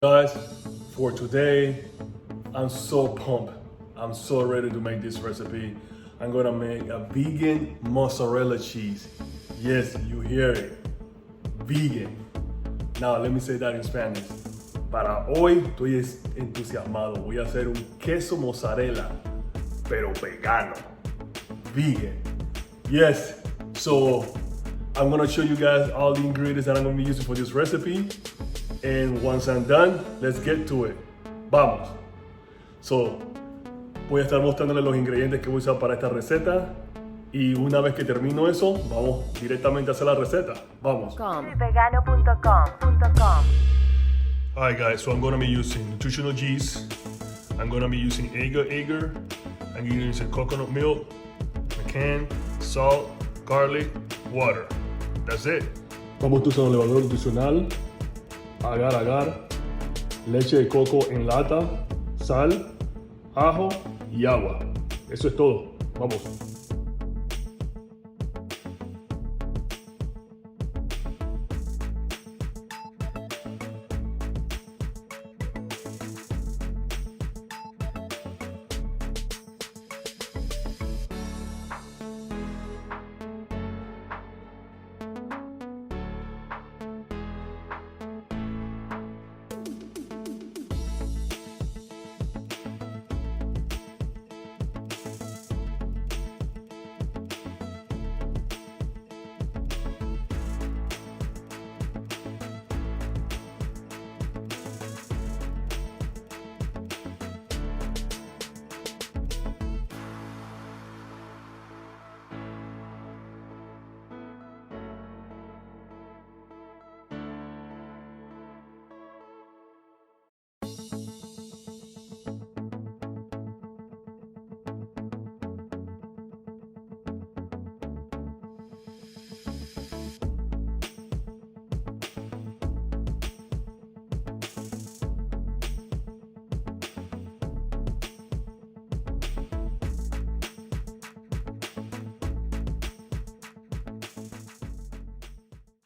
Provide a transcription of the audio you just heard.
Guys, for today, I'm so pumped. I'm so ready to make this recipe. I'm gonna make a vegan mozzarella cheese. Yes, you hear it. Vegan. Now, let me say that in Spanish. Para hoy estoy entusiasmado. Voy a hacer un queso mozzarella, pero vegano. Vegan. Yes, so I'm gonna show you guys all the ingredients that I'm gonna be using for this recipe. And once I'm done, let's get to it. Vamos. So, voy a estar mostrándoles los ingredientes que voy a usar para esta receta. Y una vez que termino eso, vamos directamente a hacer la receta. Vamos. Vegano.com. Alright guys, so I'm going to be using nutritional yeast. I'm going to be using agar. I'm using coconut milk, pecan, salt, garlic, water. That's it. Vamos a usar un levadura nutricional, agar, leche de coco en lata, sal, ajo y agua. Eso es todo. Vamos.